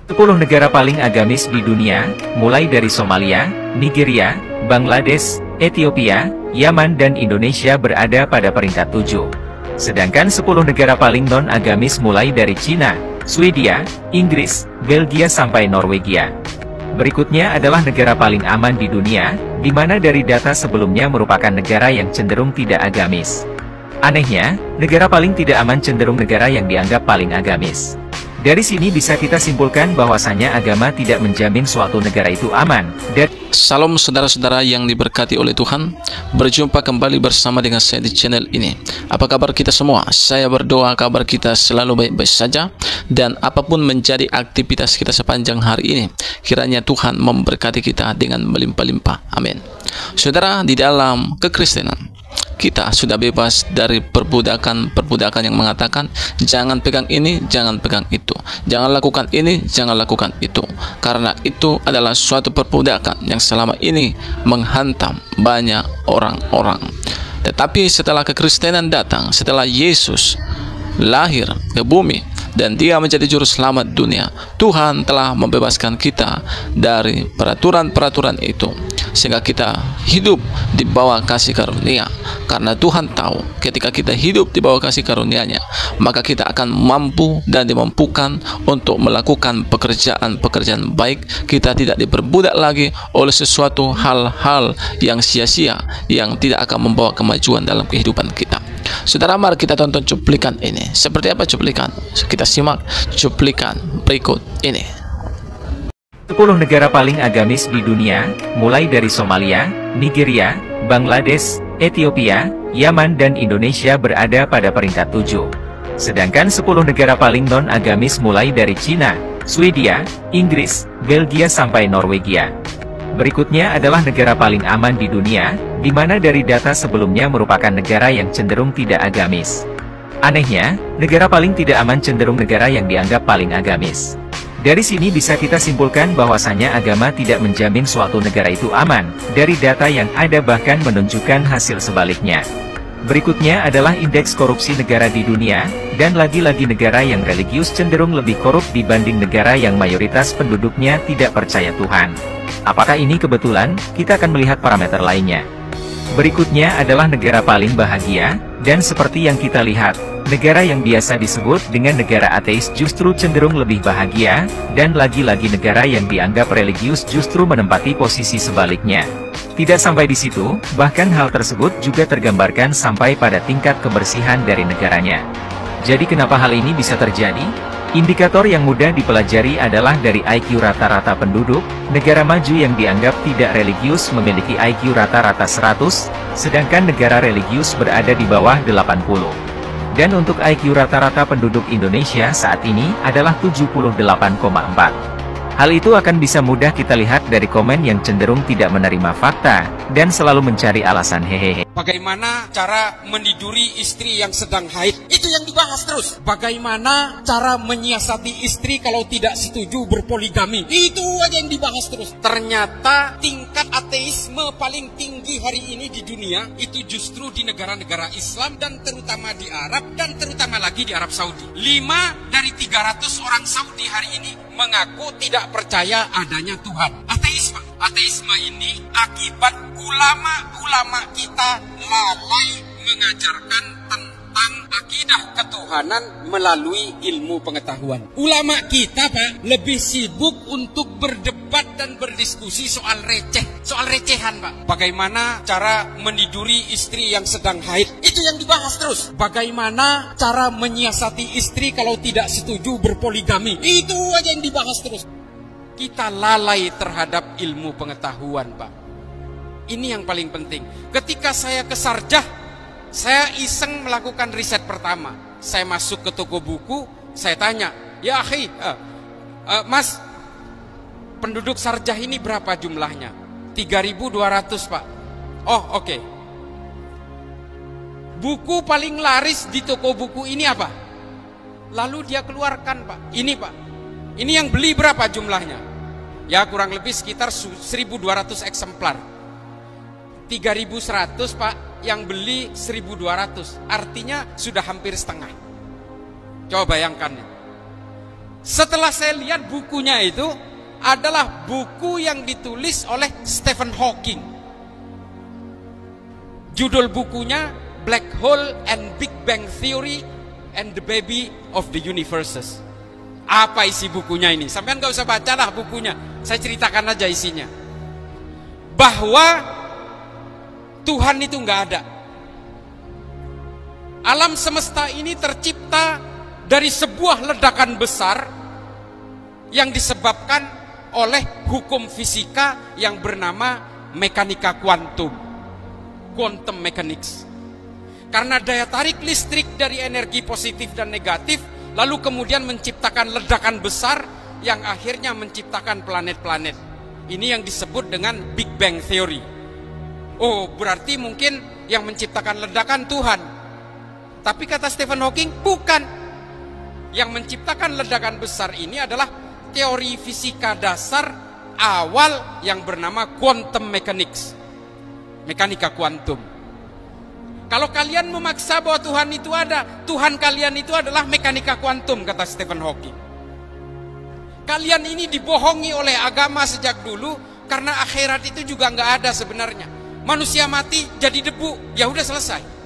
10 negara paling agamis di dunia, mulai dari Somalia, Nigeria, Bangladesh, Ethiopia, Yaman dan Indonesia berada pada peringkat 7. Sedangkan 10 negara paling non-agamis mulai dari Cina, Swedia, Inggris, Belgia sampai Norwegia. Berikutnya adalah negara paling aman di dunia, di mana dari data sebelumnya merupakan negara yang cenderung tidak agamis. Anehnya, negara paling tidak aman cenderung negara yang dianggap paling agamis. Dari sini bisa kita simpulkan bahwasanya agama tidak menjamin suatu negara itu aman. Salam saudara-saudara yang diberkati oleh Tuhan. Berjumpa kembali bersama dengan saya di channel ini. Apa kabar kita semua? Saya berdoa kabar kita selalu baik-baik saja, dan apapun menjadi aktivitas kita sepanjang hari ini, kiranya Tuhan memberkati kita dengan melimpah-limpah. Amin. Saudara, di dalam kekristenan kita sudah bebas dari perbudakan yang mengatakan jangan pegang ini, jangan pegang itu, jangan lakukan ini, jangan lakukan itu, karena itu adalah suatu perbudakan yang selama ini menghantam banyak orang-orang. Tetapi setelah kekristenan datang, setelah Yesus lahir ke bumi dan dia menjadi juru selamat dunia, Tuhan telah membebaskan kita dari peraturan-peraturan itu, sehingga kita hidup di bawah kasih karunia. Karena Tuhan tahu ketika kita hidup di bawah kasih karunia-Nya, maka kita akan mampu dan dimampukan untuk melakukan pekerjaan-pekerjaan baik. Kita tidak diperbudak lagi oleh sesuatu hal-hal yang sia-sia, yang tidak akan membawa kemajuan dalam kehidupan kita. Saudara, mari kita tonton cuplikan ini. Seperti apa cuplikan? Kita simak cuplikan berikut ini. 10 negara paling agamis di dunia, mulai dari Somalia, Nigeria, Bangladesh, Ethiopia, Yaman dan Indonesia berada pada peringkat 7. Sedangkan 10 negara paling non-agamis mulai dari Cina, Swedia, Inggris, Belgia sampai Norwegia. Berikutnya adalah negara paling aman di dunia, di mana dari data sebelumnya merupakan negara yang cenderung tidak agamis. Anehnya, negara paling tidak aman cenderung negara yang dianggap paling agamis. Dari sini bisa kita simpulkan bahwasanya agama tidak menjamin suatu negara itu aman. Dari data yang ada bahkan menunjukkan hasil sebaliknya. Berikutnya adalah indeks korupsi negara di dunia, dan lagi-lagi negara yang religius cenderung lebih korup dibanding negara yang mayoritas penduduknya tidak percaya Tuhan. Apakah ini kebetulan? Kita akan melihat parameter lainnya. Berikutnya adalah negara paling bahagia, dan seperti yang kita lihat, negara yang biasa disebut dengan negara ateis justru cenderung lebih bahagia, dan lagi-lagi negara yang dianggap religius justru menempati posisi sebaliknya. Tidak sampai di situ, bahkan hal tersebut juga tergambarkan sampai pada tingkat kebersihan dari negaranya. Jadi kenapa hal ini bisa terjadi? Indikator yang mudah dipelajari adalah dari IQ rata-rata penduduk. Negara maju yang dianggap tidak religius memiliki IQ rata-rata 100, sedangkan negara religius berada di bawah 80. Dan untuk IQ rata-rata penduduk Indonesia saat ini adalah 78,4. Hal itu akan bisa mudah kita lihat dari komen yang cenderung tidak menerima fakta, dan selalu mencari alasan hehehe. Bagaimana cara meniduri istri yang sedang haid? Itu yang dibahas terus. Bagaimana cara menyiasati istri kalau tidak setuju berpoligami? Itu aja yang dibahas terus. Ternyata tingkat ateisme paling tinggi hari ini di dunia, itu justru di negara-negara Islam, dan terutama di Arab, dan terutama lagi di Arab Saudi. 5 dari 300 orang Saudi hari ini mengaku tidak percaya adanya Tuhan. Ateisme ini akibat ulama-ulama kita lalai mengajarkan tentang akidah ketuhanan melalui ilmu pengetahuan. Ulama kita, Pak, lebih sibuk untuk berdebat dan berdiskusi soal recehan, Pak. Bagaimana cara meniduri istri yang sedang haid? Itu yang dibahas terus. Bagaimana cara menyiasati istri kalau tidak setuju berpoligami? Itu aja yang dibahas terus. Kita lalai terhadap ilmu pengetahuan, Pak. Ini yang paling penting. Ketika saya ke Sarjah, saya iseng melakukan riset pertama. Saya masuk ke toko buku, saya tanya, ya akhi, mas, penduduk Sarjah ini berapa jumlahnya? 3.200, Pak. Oh, oke. Buku paling laris di toko buku ini apa? Lalu dia keluarkan, Pak. Ini, Pak. Ini yang beli berapa jumlahnya? Ya kurang lebih sekitar 1.200 eksemplar. 3.100, Pak, yang beli 1.200. Artinya sudah hampir setengah. Coba bayangkan. Setelah saya lihat bukunya itu adalah buku yang ditulis oleh Stephen Hawking. Judul bukunya Black Hole and Big Bang Theory and the Baby of the Universes. Apa isi bukunya ini? Sampean gak usah bacalah bukunya, saya ceritakan aja isinya. Bahwa Tuhan itu nggak ada. Alam semesta ini tercipta dari sebuah ledakan besar yang disebabkan oleh hukum fisika yang bernama mekanika kuantum, quantum mechanics. Karena daya tarik listrik dari energi positif dan negatif, lalu kemudian menciptakan ledakan besar yang akhirnya menciptakan planet-planet. Ini yang disebut dengan Big Bang Theory. Oh, berarti mungkin yang menciptakan ledakan Tuhan. Tapi kata Stephen Hawking, bukan. Yang menciptakan ledakan besar ini adalah teori fisika dasar awal yang bernama quantum mechanics, mekanika kuantum. Kalau kalian memaksa bahwa Tuhan itu ada, Tuhan kalian itu adalah mekanika kuantum, kata Stephen Hawking. Kalian ini dibohongi oleh agama sejak dulu, karena akhirat itu juga nggak ada sebenarnya. Manusia mati jadi debu, ya udah selesai.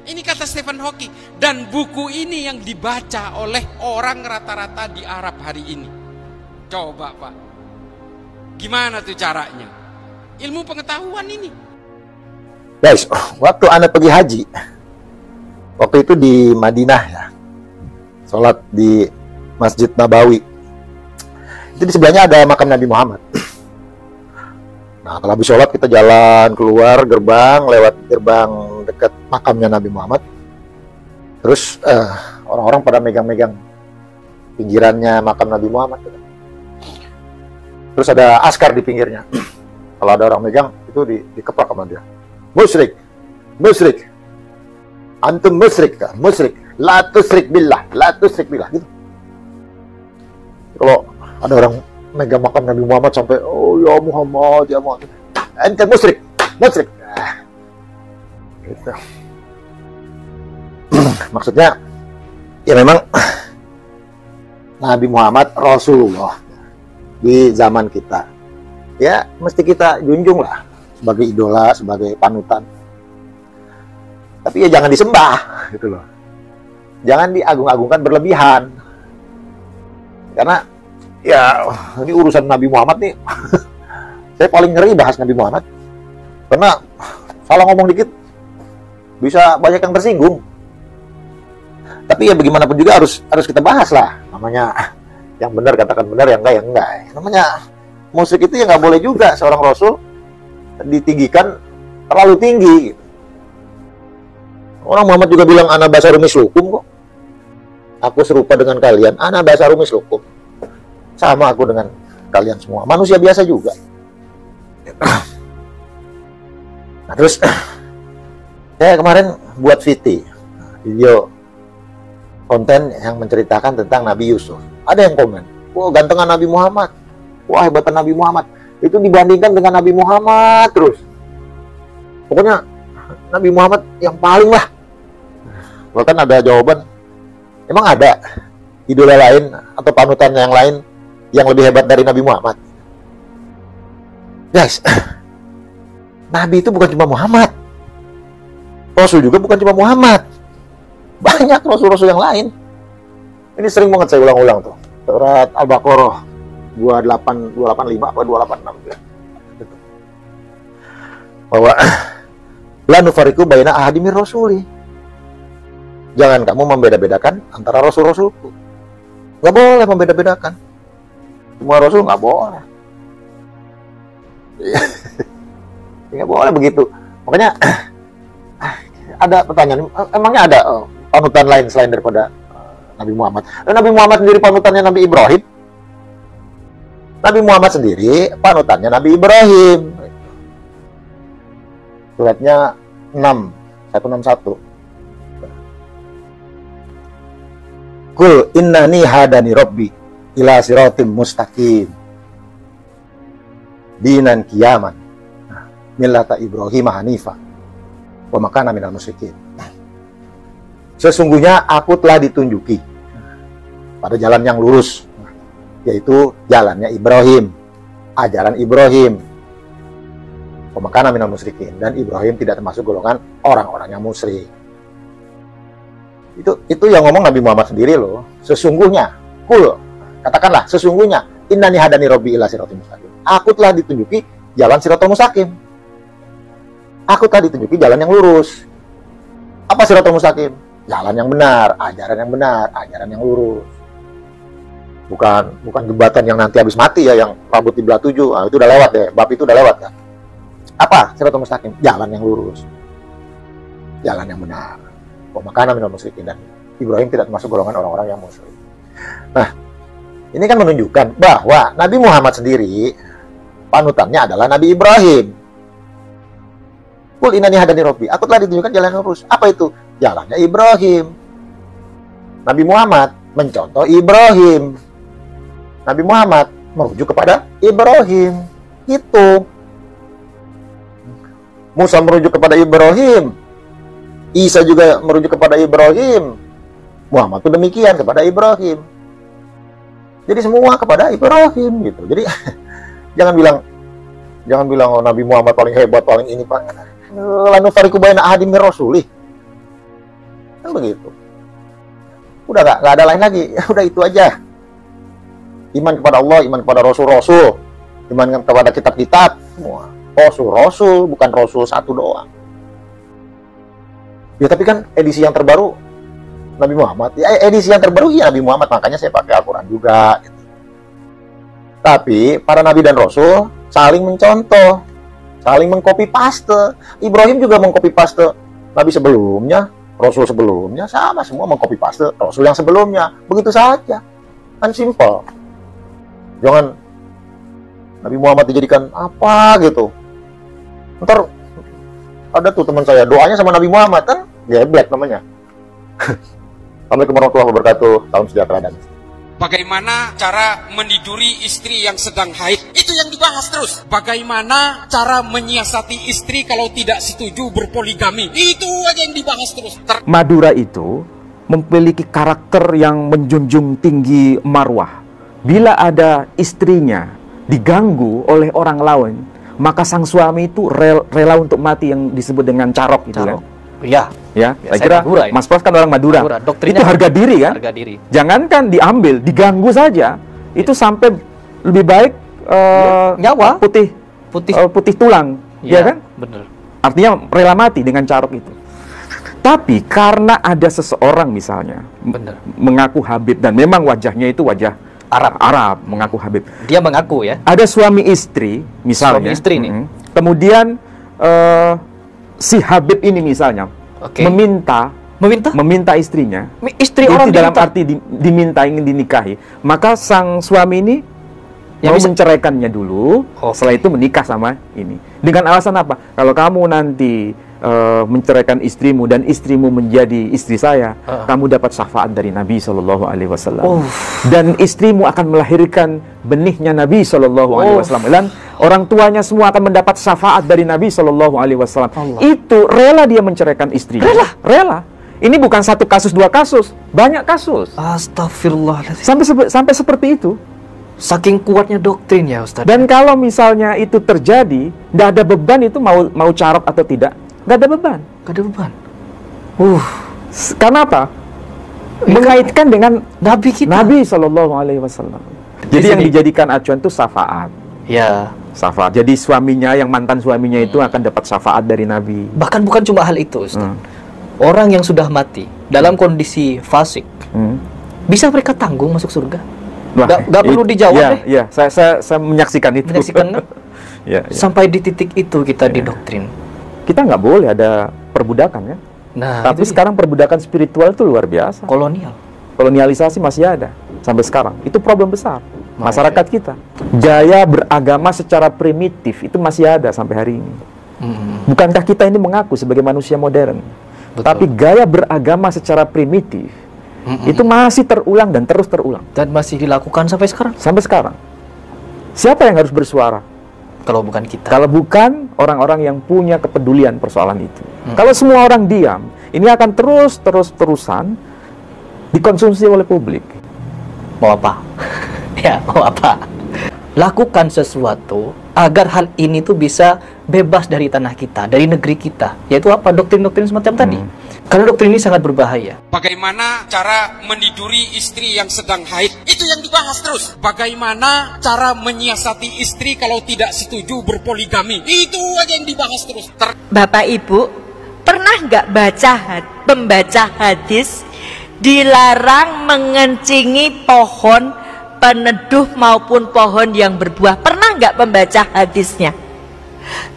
Ini kata Stephen Hawking. Dan buku ini yang dibaca oleh orang rata-rata di Arab hari ini. Coba Pak, gimana tuh caranya? Ilmu pengetahuan ini. Guys, waktu Anda pergi haji, waktu itu di Madinah ya, sholat di Masjid Nabawi. Itu di sebelahnya ada makam Nabi Muhammad. Nah, kalau habis sholat kita jalan keluar gerbang, lewat gerbang dekat makamnya Nabi Muhammad. Terus orang-orang pada megang-megang pinggirannya makam Nabi Muhammad. Terus ada askar di pinggirnya. Kalau ada orang megang, itu dikeplak sama dia. Musyrik, musyrik, antum musyrik, musyrik, la tusyrik billah, la tusyrik billah, gitu. Kalau ada orang megang makam Nabi Muhammad sampai, oh ya Muhammad, ya Muhammad, ente musyrik, musyrik, gitu. Maksudnya, ya memang Nabi Muhammad Rasulullah di zaman kita, ya mesti kita junjung lah. Sebagai idola, sebagai panutan. Tapi ya jangan disembah, gitu loh. Jangan diagung-agungkan berlebihan. Karena ya ini urusan Nabi Muhammad nih. Saya paling ngeri bahas Nabi Muhammad. Karena salah ngomong dikit bisa banyak yang tersinggung. Tapi ya bagaimanapun juga harus kita bahas lah. Namanya yang benar katakan benar, yang enggak ya enggak. Namanya musik itu ya nggak boleh juga seorang Rasul ditinggikan terlalu tinggi gitu. Orang Muhammad juga bilang ana basarum mislukum kok. Aku serupa dengan kalian, ana basarum mislukum. Sama aku dengan kalian semua, manusia biasa juga. Nah, terus saya kemarin buat video konten yang menceritakan tentang Nabi Yusuf. Ada yang komen, wah gantengan Nabi Muhammad, wah hebatan Nabi Muhammad. Itu dibandingkan dengan Nabi Muhammad terus. Pokoknya Nabi Muhammad yang paling lah. Bahkan ada jawaban, emang ada idola lain atau panutan yang lain yang lebih hebat dari Nabi Muhammad? Guys, Nabi itu bukan cuma Muhammad. Rasul juga bukan cuma Muhammad. Banyak rasul-rasul yang lain. Ini sering banget saya ulang-ulang tuh. Surat Al-Baqarah 285 atau 286 ya. Bahwa la nufariqu baina ahadin mir rasuli. Jangan kamu membeda-bedakan antara rasul-rasulku. Nggak boleh membeda-bedakan. Semua rasul nggak boleh. Nggak boleh begitu. Makanya ada pertanyaan, emangnya ada panutan lain selain daripada Nabi Muhammad? Nabi Muhammad sendiri panutannya Nabi Ibrahim. Nabi Muhammad sendiri panutannya Nabi Ibrahim. Suratnya 161. Qul innani hadani rabbi ila siratim mustaqim dinan qiyaman millata Ibrahim hanifah wa ma kana minal musyrikin. Sesungguhnya aku telah ditunjuki pada jalan yang lurus, yaitu jalannya Ibrahim, ajaran Ibrahim. Wa ma kana minal musyrikin, dan Ibrahim tidak termasuk golongan orang-orang yang musyrik. Itu yang ngomong Nabi Muhammad sendiri loh. Sesungguhnya, katakanlah sesungguhnya, innani hadani rabbi ila siratal mustaqim. Aku telah ditunjuki jalan siratal mustaqim. Aku telah ditunjuki jalan yang lurus. Apa siratal mustaqim? Jalan yang benar, ajaran yang benar, ajaran yang lurus. Bukan jembatan yang nanti habis mati ya, yang rambut di belah 7. Nah, itu udah lewat ya, bab itu udah lewat kan. Apa siratal mustaqim? Jalan yang lurus, jalan yang benar. Wa ma kana minal musyrikin, dan Ibrahim tidak termasuk golongan orang-orang yang musyrik. Nah, ini kan menunjukkan bahwa Nabi Muhammad sendiri panutannya adalah Nabi Ibrahim. Qul innani hadani rabbi, aku telah ditunjukkan jalan yang lurus. Apa itu? Jalannya Ibrahim. Nabi Muhammad mencontoh Ibrahim. Nabi Muhammad merujuk kepada Ibrahim. Itu. Musa merujuk kepada Ibrahim. Isa juga merujuk kepada Ibrahim. Muhammad pun demikian kepada Ibrahim. Jadi semua kepada Ibrahim gitu. Jadi jangan bilang oh, Nabi Muhammad paling hebat, paling ini pak. Lanu fariqu baina ahadim mir rasulih. Kan begitu. Udah nggak ada lain lagi. Udah itu aja. Iman kepada Allah, iman kepada Rasul-Rasul, iman kepada kitab-kitab, semua. Rasul, bukan Rasul satu doang. Ya tapi kan edisi yang terbaru Nabi Muhammad. Ya edisi yang terbaru iya Nabi Muhammad, makanya saya pakai Al-Quran juga. Gitu. Tapi para Nabi dan Rasul saling mencontoh, saling mengcopy paste. Ibrahim juga mengcopy paste Nabi sebelumnya, Rasul sebelumnya, sama semua mengcopy paste Rasul yang sebelumnya. Begitu saja, kan simple. Jangan Nabi Muhammad dijadikan apa gitu. Ntar ada tuh teman saya doanya sama Nabi Muhammad, kan geblek namanya. Assalamualaikum warahmatullahi wabarakatuh. Salam sejahtera dan bagaimana cara meniduri istri yang sedang haid, itu yang dibahas terus. Bagaimana cara menyiasati istri kalau tidak setuju berpoligami, itu aja yang dibahas terus. Madura itu memiliki karakter yang menjunjung tinggi marwah. Bila ada istrinya diganggu oleh orang lain, maka sang suami itu rela untuk mati, yang disebut dengan carok itu kan. Iya. Ya, saya kira Madura, Mas Prof kan orang Madura. Itu harga diri kan? Harga diri. Jangankan diambil, diganggu saja, itu sampai lebih baik nyawa putih tulang, ya kan? Benar. Artinya rela mati dengan carok itu. Tapi karena ada seseorang misalnya mengaku Habib, dan memang wajahnya itu wajah Arab mengaku Habib. Dia mengaku ya. Ada suami istri misalnya. Suami istri nih. Kemudian si Habib ini misalnya meminta istrinya, istri orang dalam arti diminta, ingin dinikahi, maka sang suami ini mau menceraikannya dulu, setelah itu menikah sama ini dengan alasan apa? Kalau kamu nanti menceraikan istrimu dan istrimu menjadi istri saya, kamu dapat syafaat dari Nabi Shallallahu Alaihi Wasallam, dan istrimu akan melahirkan benihnya Nabi Shallallahu Alaihi Wasallam, dan orang tuanya semua akan mendapat syafaat dari Nabi Shallallahu Alaihi Wasallam. Itu rela dia menceraikan istrinya. Rela. Ini bukan satu kasus, dua kasus, banyak kasus. Astagfirullahaladzim. Sampai seperti itu. Saking kuatnya doktrin ya Ustaz. Dan kalau misalnya itu terjadi, tidak ada beban itu mau carok atau tidak. Gak ada beban. Gak ada beban. Karena apa? Mengaitkan dengan Nabi kita, Nabi Shallallahu Alaihi Wasallam. Jadi yang dijadikan acuan itu syafaat. Ya. Syafaat. Jadi suaminya, yang mantan suaminya itu akan dapat syafaat dari Nabi. Bahkan bukan cuma hal itu, Ustaz. Orang yang sudah mati dalam kondisi fasik, bisa mereka tanggung masuk surga. Gak perlu dijawab deh. Iya. Saya menyaksikan itu. Menyaksikan kan? Ya. Sampai di titik itu kita didoktrin. Kita nggak boleh ada perbudakan ya. Nah, tapi sekarang perbudakan spiritual itu luar biasa. Kolonialisasi masih ada sampai sekarang. Itu problem besar masyarakat kita. Gaya beragama secara primitif itu masih ada sampai hari ini. Bukankah kita ini mengaku sebagai manusia modern? Betul. Tapi gaya beragama secara primitif itu masih terulang dan terus terulang. Dan masih dilakukan sampai sekarang. Sampai sekarang. Siapa yang harus bersuara? Kalau bukan kita. Kalau bukan orang-orang yang punya kepedulian persoalan itu. Kalau semua orang diam, ini akan terus-terusan dikonsumsi oleh publik. Mau apa? Ya, mau apa? Lakukan sesuatu agar hal ini tuh bisa bebas dari tanah kita, dari negeri kita. Yaitu apa? Doktrin-doktrin semacam tadi. Karena doktrin ini sangat berbahaya. Bagaimana cara meniduri istri yang sedang haid? Itu yang dibahas terus. Bagaimana cara menyiasati istri kalau tidak setuju berpoligami? Itu aja yang dibahas terus. Bapak Ibu, pernah nggak pembaca hadis dilarang mengencingi pohon peneduh maupun pohon yang berbuah? Pernah nggak membaca hadisnya?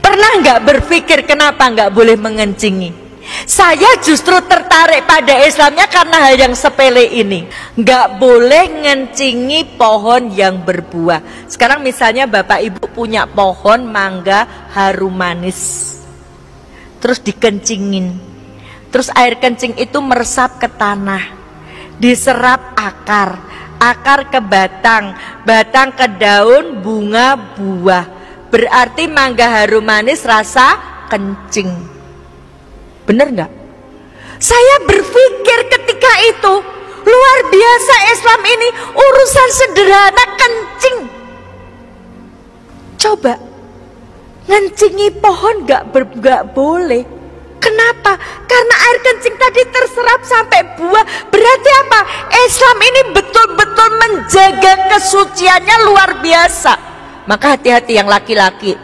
Pernah nggak berpikir kenapa nggak boleh mengencingi? Saya justru tertarik pada Islamnya karena hal yang sepele ini. Nggak boleh ngencingi pohon yang berbuah. Sekarang misalnya Bapak Ibu punya pohon mangga harum manis, terus dikencingin, terus air kencing itu meresap ke tanah, diserap akar, akar ke batang, batang ke daun, bunga, buah. Berarti mangga harum manis rasa kencing. Bener nggak? Saya berpikir ketika itu, luar biasa Islam ini, urusan sederhana kencing. Coba ngencingi pohon nggak boleh. Kenapa? Karena air kencing tadi terserap sampai buah. Berarti apa? Islam ini betul-betul menjaga kesuciannya luar biasa. Maka hati-hati yang laki-laki.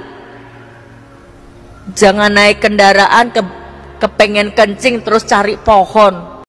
Jangan naik kendaraan kepengen kencing terus cari pohon.